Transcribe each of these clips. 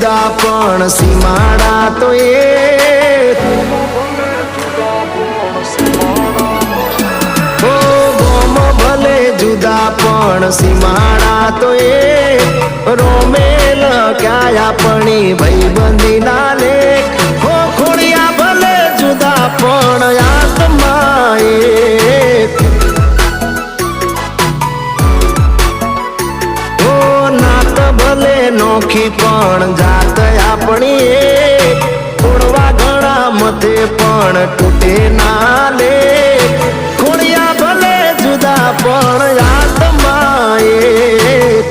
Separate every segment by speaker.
Speaker 1: જુદા પણ સીમાડા તો એ જુદા પણ સીમાડા તો એ રોમેલ ક્યાં આપણી ભાઈબંધી ના લેખ હો ખોડિયા ભલે જુદા પણ આત્મા એક હો નાત ભલે નોખી પણ જાત આપણી એક તોડવા ઘણા મતે પણ તૂટે ના લેખ ખોડિયા ભલે જુદા પણ આત્મા એક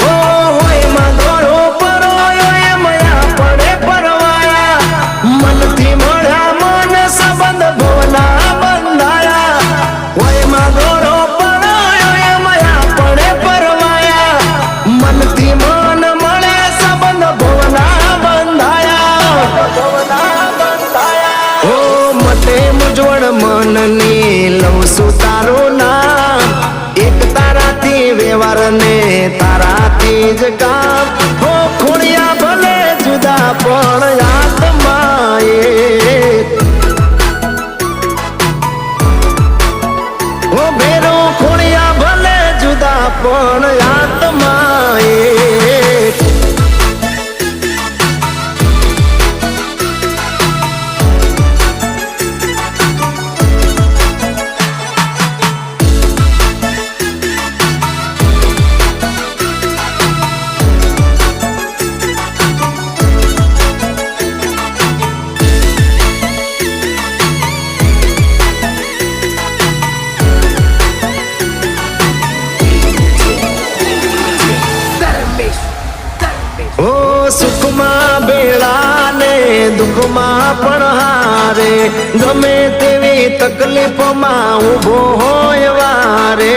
Speaker 1: ઓ હોય માં દોડો પરો એમયા પડે પરવાયા મનથી મળ્યા મન સંબંધ ભવના બંધાયા હોય માં દોડો પરો એમયા પડે પરવાયા મનથી મન મળે સંબંધ ભવના બંધાયા ઓ મતે મુજવણ મનની લઉં છું તારું નામ એક તારાથી વ્યવહાર ને તારાથી જ કામ હો ખોડિયા ભલે જુદા પણ આત્મા એક હો ભેરો ખોડિયા ભલે જુદા પણ આત્મા એક ઓ સુખમાં બેડા ને દુઃખમાં પણ હારે ગમે તેવી તકલીફમાં ઊભો હોય વારે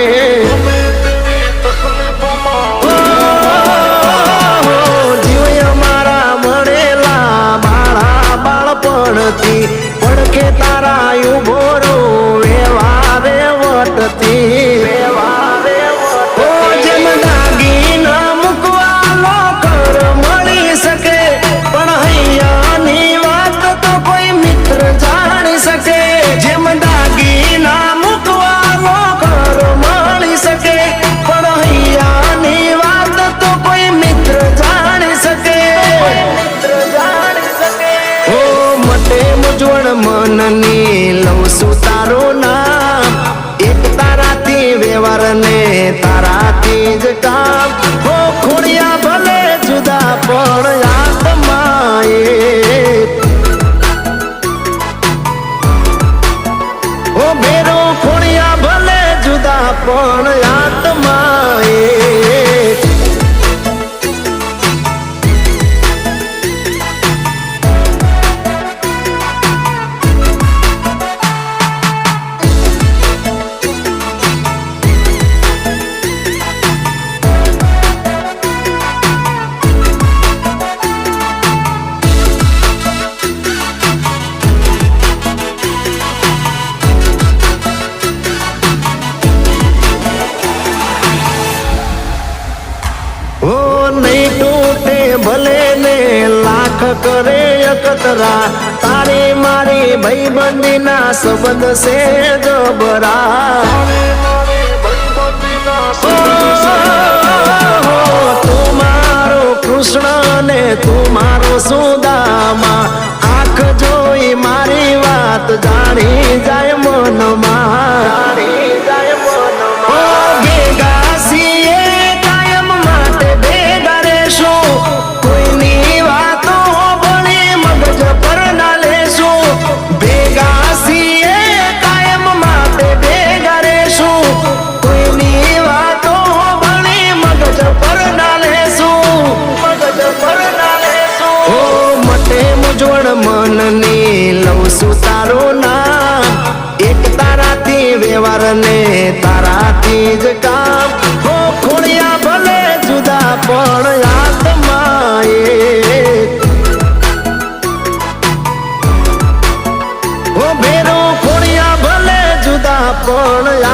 Speaker 1: જીવ અમારા મળેલા બાળા બાળપણથી પડખે તારા ઊભો રો વ્યવહારે વટતી જેમ દાગી ના મૂકવા મળી શકે પણ હૈયાની વાત તો કોઈ મિત્ર જાણી શકે જેમ દાગી ના મૂકવા ઘર મળી શકે પણ હૈયાની વાત તો કોઈ મિત્ર જાણી શકે ઓ મટે મુજવણ મનની લઉં છું તારું નામ એક તારાથી વ્યવહાર ને તારાથી જ કામ હો ખોડિયા ભલે જુદા પણ આત્મા એક ઓ ભેરો ખોડિયા ભલે જુદા પણ આત્મા એક નહીં તૂટે ભલે ને લાખ કરે અકતરા તારી મારી ભાઈબંધી ના સંબંધ છે જબરા તું મારો કૃષ્ણ ને તું મારો સુદામા આંખ જોઈ મારી વાત જાણી જાય મનમાં ભેગા છીએ કાયમ માટે ભેગા રહેશું કોઈની વાતો ભણી મગજ પર ના લેશું ભેગા છીએ કાયમ માટે ભેગા રહેશું કોઈની વાતો ભણી મગજ પર ના લેશું ઓ મટે મુજવણ મનની લઉં છું તારું નામ એક તારાથી વ્યવહાર ને તારાથી જ કામ હો ખોડિયા ભલે જુદા પણ આત્મા એક હો ભેરો ખોડિયા ભલે જુદા પણ